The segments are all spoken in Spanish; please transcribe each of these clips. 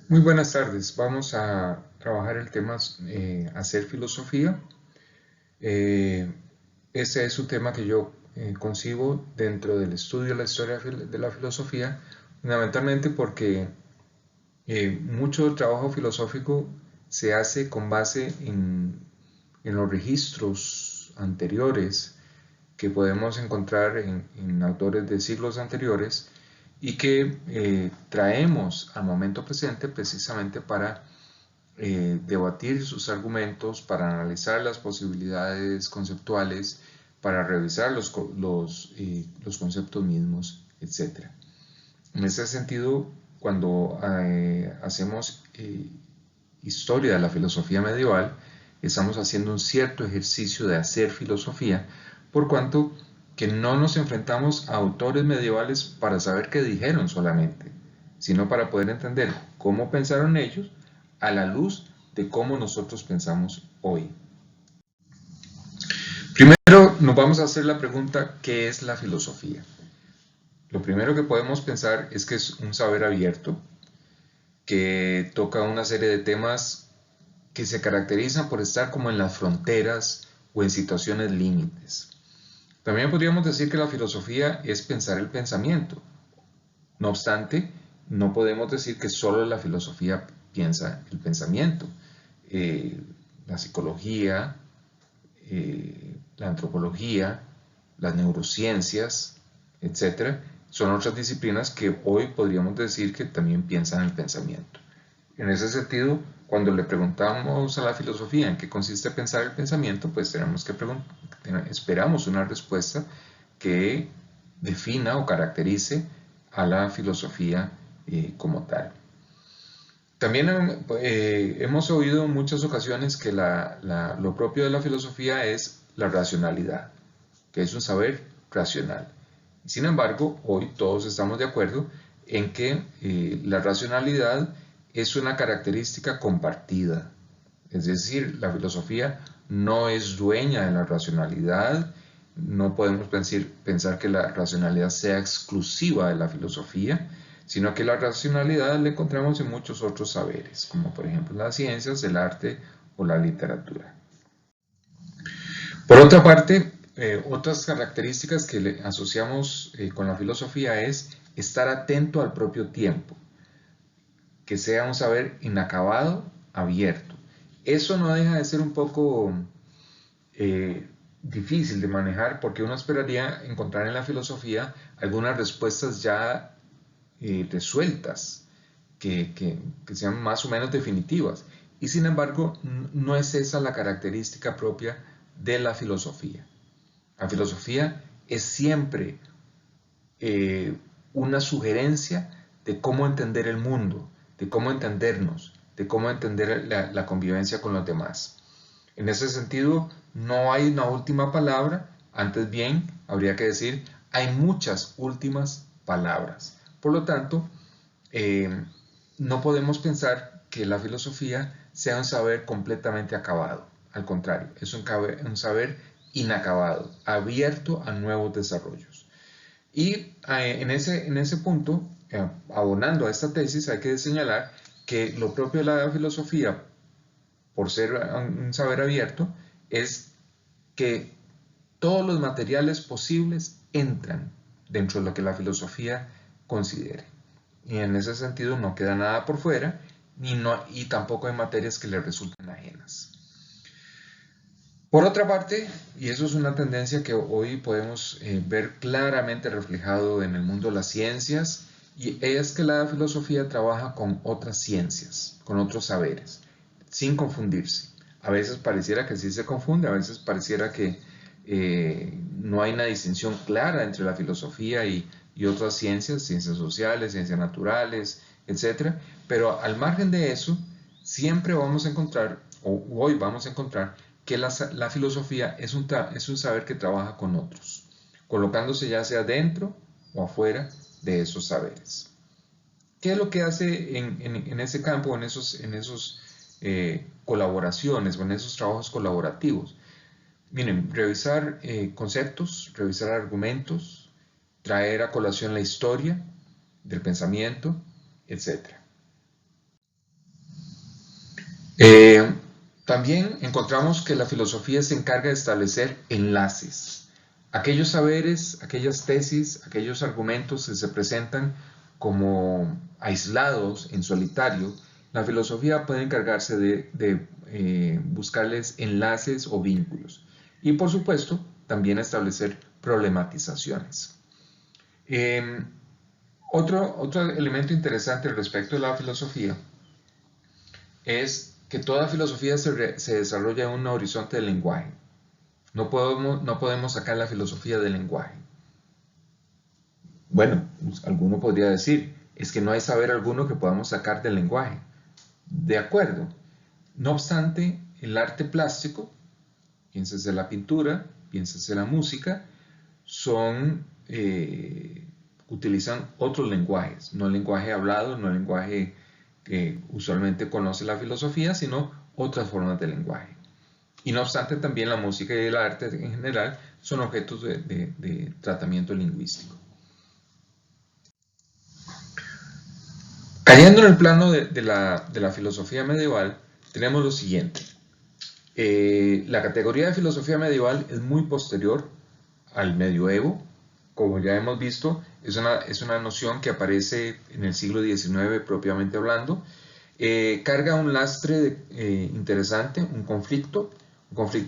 Muy buenas tardes. Vamos a trabajar el tema hacer filosofía. Eh, Este es un tema que yo concibo dentro del estudio de la historia de la filosofía, fundamentalmente porque mucho del trabajo filosófico se hace con base en los registros anteriores que podemos encontrar en autores de siglos anteriores y que traemos al momento presente precisamente para debatir sus argumentos, para analizar las posibilidades conceptuales, para revisar los conceptos mismos, etc. En ese sentido, cuando hacemos historia de la filosofía medieval, estamos haciendo un cierto ejercicio de hacer filosofía, por cuanto que no nos enfrentamos a autores medievales para saber qué dijeron solamente, sino para poder entender cómo pensaron ellos a la luz de cómo nosotros pensamos hoy. Primero nos vamos a hacer la pregunta, ¿qué es la filosofía? Lo primero que podemos pensar es que es un saber abierto, que toca una serie de temas que se caracterizan por estar como en las fronteras o en situaciones límites. También podríamos decir que la filosofía es pensar el pensamiento. No obstante, no podemos decir que solo la filosofía piensa el pensamiento. Eh, la psicología, la antropología, las neurociencias, etcétera, son otras disciplinas que hoy podríamos decir que también piensan el pensamiento. En ese sentido, cuando le preguntamos a la filosofía en qué consiste pensar el pensamiento, pues esperamos una respuesta que defina o caracterice a la filosofía como tal. También hemos oído en muchas ocasiones que lo propio de la filosofía es la racionalidad, que es un saber racional. Sin embargo, hoy todos estamos de acuerdo en que la racionalidad es una característica compartida. Es decir, la filosofía no es dueña de la racionalidad, no podemos pensar que la racionalidad sea exclusiva de la filosofía, sino que la racionalidad la encontramos en muchos otros saberes, como por ejemplo las ciencias, el arte o la literatura. Por otra parte, otras características que le asociamos con la filosofía es estar atento al propio tiempo, que sea un saber inacabado, abierto. Eso no deja de ser un poco difícil de manejar porque uno esperaría encontrar en la filosofía algunas respuestas ya resueltas, que sean más o menos definitivas. Y sin embargo, no es esa la característica propia de la filosofía. La filosofía es siempre eh, una sugerencia de cómo entender el mundo, de cómo entendernos, de cómo entender la convivencia con los demás. En ese sentido, no hay una última palabra, antes bien, habría que decir, hay muchas últimas palabras. Por lo tanto, eh, no podemos pensar que la filosofía sea un saber completamente acabado. Al contrario, es un saber inacabado, abierto a nuevos desarrollos. Y en ese punto, abonando a esta tesis, hay que señalar que lo propio de la filosofía, por ser un saber abierto, es que todos los materiales posibles entran dentro de lo que la filosofía considere. Y en ese sentido no queda nada por fuera y tampoco hay materias que le resulten ajenas. Por otra parte, y eso es una tendencia que hoy podemos ver claramente reflejado en el mundo de las ciencias, y es que la filosofía trabaja con otras ciencias, con otros saberes, sin confundirse. A veces pareciera que sí se confunde, a veces pareciera que no hay una distinción clara entre la filosofía y otras ciencias, ciencias sociales, ciencias naturales, etc. Pero al margen de eso, siempre vamos a encontrar, o hoy vamos a encontrar, que la filosofía es un saber que trabaja con otros, colocándose ya sea dentro o afuera de esos saberes. ¿Qué es lo que hace en ese campo, en esos colaboraciones o en esos trabajos colaborativos? Miren, revisar conceptos, revisar argumentos, traer a colación la historia del pensamiento, etc. Eh, También encontramos que la filosofía se encarga de establecer enlaces. Aquellos saberes, aquellas tesis, aquellos argumentos que se presentan como aislados, en solitario, la filosofía puede encargarse de buscarles enlaces o vínculos. Y por supuesto, también establecer problematizaciones. Eh, otro elemento interesante respecto de la filosofía es que toda filosofía se desarrolla en un horizonte del lenguaje. No podemos sacar la filosofía del lenguaje. Bueno, alguno podría decir, es que no hay saber alguno que podamos sacar del lenguaje. De acuerdo. No obstante, el arte plástico, piénsese la pintura, piénsese la música, utilizan otros lenguajes, no el lenguaje hablado, no el lenguaje que usualmente conoce la filosofía, sino otras formas de lenguaje. Y no obstante, también la música y el arte en general son objetos de tratamiento lingüístico. Cayendo en el plano de la filosofía medieval, tenemos lo siguiente. La categoría de filosofía medieval es muy posterior al medioevo. Como ya hemos visto, es una noción que aparece en el siglo XIX propiamente hablando. Carga un lastre interesante, un conflicto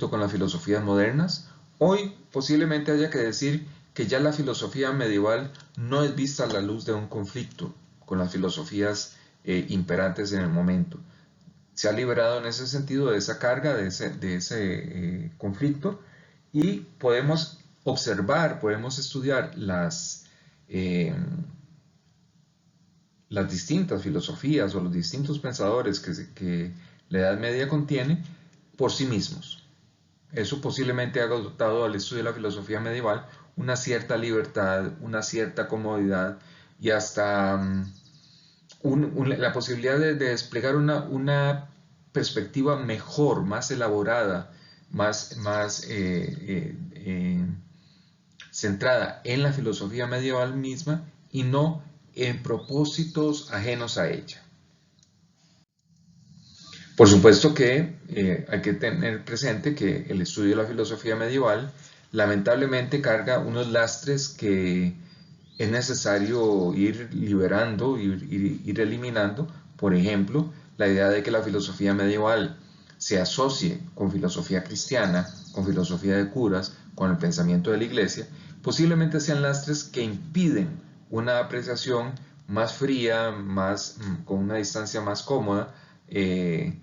con las filosofías modernas. Hoy posiblemente haya que decir que ya la filosofía medieval no es vista a la luz de un conflicto con las filosofías imperantes en el momento. Se ha liberado en ese sentido de esa carga, de ese conflicto, y podemos observar, podemos estudiar las distintas filosofías o los distintos pensadores que la Edad Media contiene por sí mismos. Eso posiblemente ha dotado al estudio de la filosofía medieval una cierta libertad, una cierta comodidad y hasta la posibilidad de desplegar una perspectiva mejor, más elaborada, más centrada en la filosofía medieval misma y no en propósitos ajenos a ella. Por supuesto que hay que tener presente que el estudio de la filosofía medieval lamentablemente carga unos lastres que es necesario ir liberando, ir eliminando. Por ejemplo, la idea de que la filosofía medieval se asocie con filosofía cristiana, con filosofía de curas, con el pensamiento de la iglesia, posiblemente sean lastres que impiden una apreciación más fría, con una distancia más cómoda de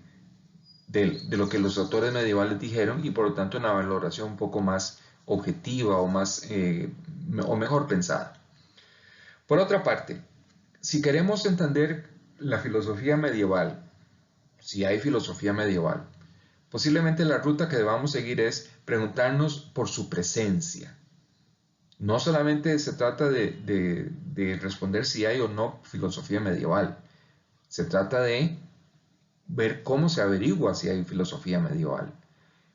lo que los autores medievales dijeron y por lo tanto una valoración un poco más objetiva o mejor pensada. Por otra parte, si queremos entender la filosofía medieval, si hay filosofía medieval, posiblemente la ruta que debamos seguir es preguntarnos por su presencia. No solamente se trata de responder si hay o no filosofía medieval, se trata de ver cómo se averigua si hay filosofía medieval.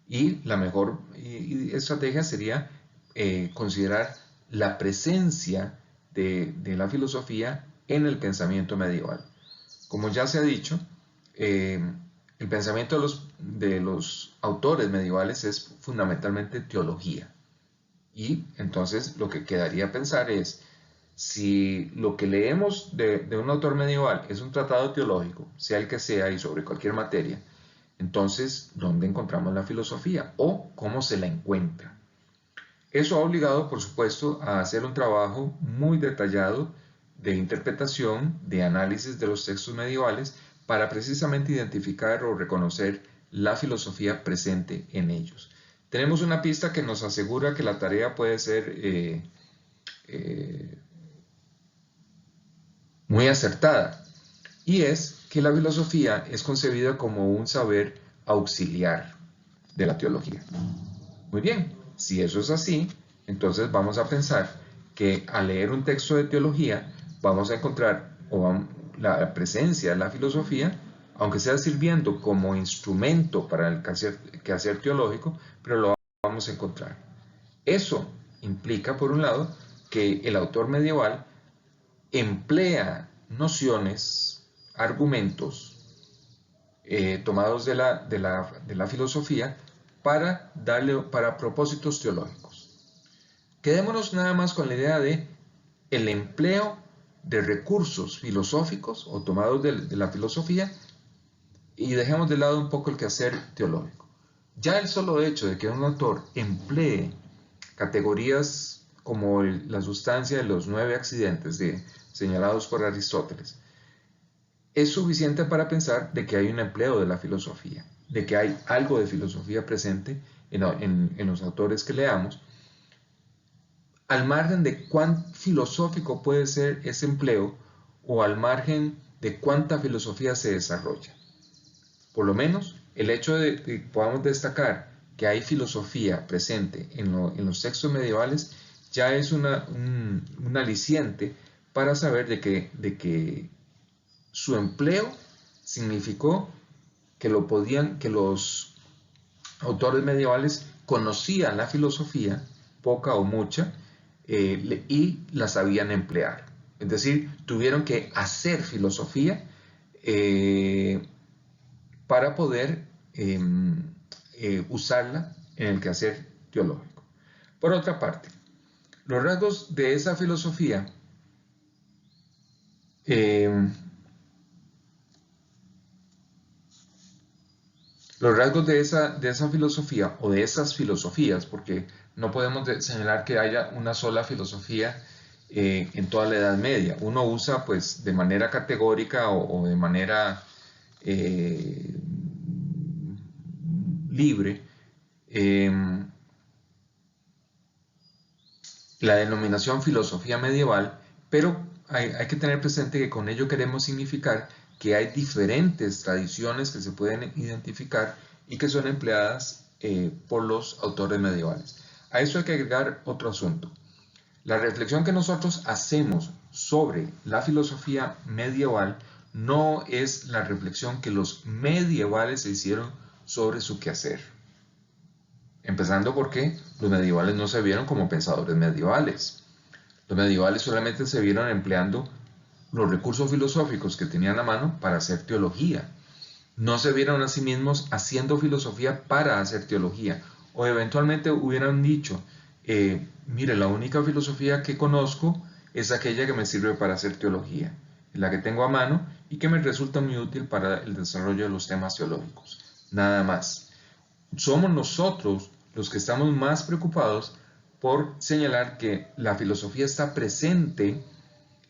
Y la mejor estrategia sería considerar la presencia de la filosofía en el pensamiento medieval. Como ya se ha dicho, el pensamiento de los autores medievales es fundamentalmente teología. Y entonces lo que quedaría pensar es, si lo que leemos de un autor medieval es un tratado teológico, sea el que sea y sobre cualquier materia, entonces, ¿dónde encontramos la filosofía? ¿O cómo se la encuentra? Eso ha obligado, por supuesto, a hacer un trabajo muy detallado de interpretación, de análisis de los textos medievales, para precisamente identificar o reconocer la filosofía presente en ellos. Tenemos una pista que nos asegura que la tarea puede ser muy acertada, y es que la filosofía es concebida como un saber auxiliar de la teología. Muy bien, si eso es así, entonces vamos a pensar que al leer un texto de teología vamos a encontrar la presencia de la filosofía, aunque sea sirviendo como instrumento para el quehacer teológico, pero lo vamos a encontrar. Eso implica, por un lado, que el autor medieval emplea nociones, argumentos tomados de la filosofía para propósitos teológicos. Quedémonos nada más con la idea de el empleo de recursos filosóficos o tomados de la filosofía y dejemos de lado un poco el quehacer teológico. Ya el solo hecho de que un autor emplee categorías como la sustancia de los 9 accidentes señalados por Aristóteles es suficiente para pensar de que hay un empleo de la filosofía, de que hay algo de filosofía presente en los autores que leamos, al margen de cuán filosófico puede ser ese empleo o al margen de cuánta filosofía se desarrolla. Por lo menos el hecho de que podamos destacar que hay filosofía presente en los textos medievales ya es un aliciente para saber de que su empleo significó que los autores medievales conocían la filosofía, poca o mucha, y la sabían emplear. Es decir, tuvieron que hacer filosofía para poder usarla en el quehacer teológico. Por otra parte, los rasgos de esa filosofía los rasgos de esa filosofía o de esas filosofías, porque no podemos señalar que haya una sola filosofía en toda la Edad Media. Uno usa pues de manera categórica o de manera libre la denominación filosofía medieval, pero hay que tener presente que con ello queremos significar que hay diferentes tradiciones que se pueden identificar y que son empleadas por los autores medievales. A eso hay que agregar otro asunto. La reflexión que nosotros hacemos sobre la filosofía medieval no es la reflexión que los medievales se hicieron sobre su quehacer. Empezando porque los medievales no se vieron como pensadores medievales. Los medievales solamente se vieron empleando los recursos filosóficos que tenían a mano para hacer teología. No se vieron a sí mismos haciendo filosofía para hacer teología. O eventualmente hubieran dicho, mire, la única filosofía que conozco es aquella que me sirve para hacer teología, la que tengo a mano y que me resulta muy útil para el desarrollo de los temas teológicos. Nada más. Somos nosotros los que estamos más preocupados por señalar que la filosofía está presente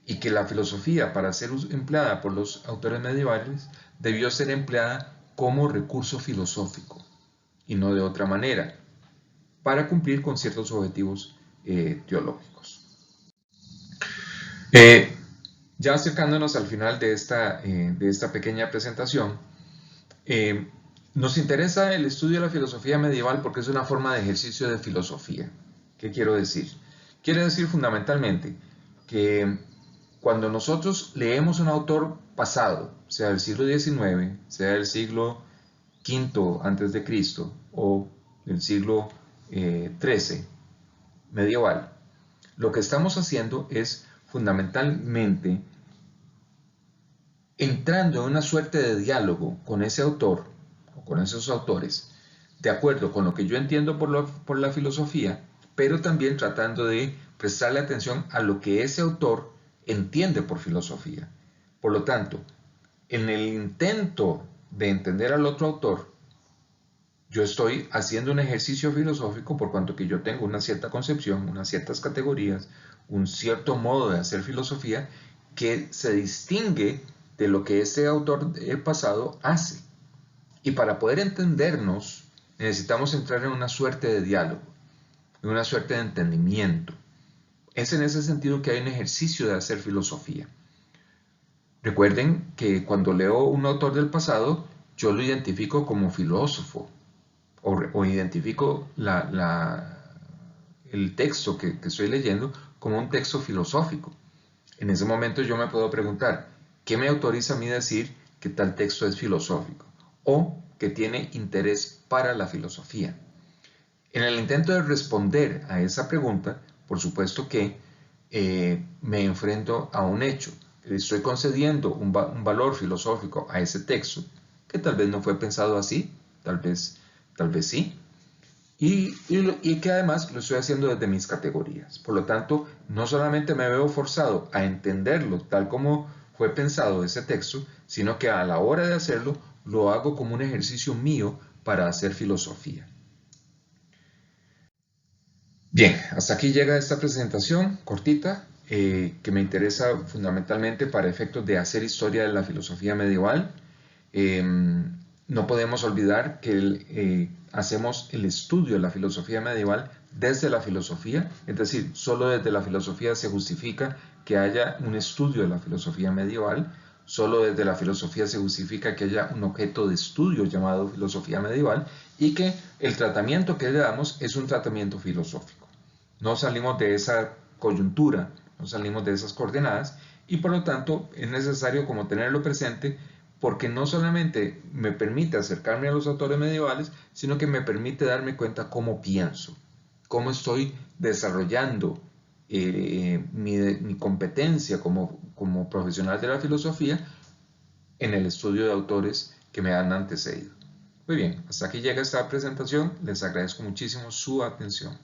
y que la filosofía, para ser empleada por los autores medievales, debió ser empleada como recurso filosófico y no de otra manera, para cumplir con ciertos objetivos teológicos. Ya acercándonos al final de esta pequeña presentación, nos interesa el estudio de la filosofía medieval porque es una forma de ejercicio de filosofía. ¿Qué quiero decir? Quiere decir fundamentalmente que cuando nosotros leemos un autor pasado, sea del siglo XIX, sea del siglo V antes de Cristo o del siglo XIII medieval, lo que estamos haciendo es fundamentalmente entrando en una suerte de diálogo con ese autor o con esos autores, de acuerdo con lo que yo entiendo por la filosofía, pero también tratando de prestarle atención a lo que ese autor entiende por filosofía. Por lo tanto, en el intento de entender al otro autor, yo estoy haciendo un ejercicio filosófico por cuanto que yo tengo una cierta concepción, unas ciertas categorías, un cierto modo de hacer filosofía que se distingue de lo que ese autor del pasado hace. Y para poder entendernos, necesitamos entrar en una suerte de diálogo, en una suerte de entendimiento. Es en ese sentido que hay un ejercicio de hacer filosofía. Recuerden que cuando leo un autor del pasado, yo lo identifico como filósofo o identifico el texto que estoy leyendo como un texto filosófico. En ese momento yo me puedo preguntar, ¿qué me autoriza a mí decir que tal texto es filosófico o que tiene interés para la filosofía? En el intento de responder a esa pregunta, por supuesto que me enfrento a un hecho. Le estoy concediendo un valor filosófico a ese texto que tal vez no fue pensado así, tal vez sí, y que además lo estoy haciendo desde mis categorías. Por lo tanto, no solamente me veo forzado a entenderlo tal como fue pensado ese texto, sino que a la hora de hacerlo, lo hago como un ejercicio mío para hacer filosofía. Bien, hasta aquí llega esta presentación cortita, que me interesa fundamentalmente para efectos de hacer historia de la filosofía medieval. No podemos olvidar que hacemos el estudio de la filosofía medieval desde la filosofía, es decir, solo desde la filosofía se justifica que haya un estudio de la filosofía medieval, solo desde la filosofía se justifica que haya un objeto de estudio llamado filosofía medieval y que el tratamiento que le damos es un tratamiento filosófico. No salimos de esa coyuntura, no salimos de esas coordenadas y por lo tanto es necesario como tenerlo presente porque no solamente me permite acercarme a los autores medievales, sino que me permite darme cuenta cómo pienso, cómo estoy desarrollando mi competencia como profesional de la filosofía en el estudio de autores que me han antecedido. Muy bien, hasta aquí llega esta presentación. Les agradezco muchísimo su atención.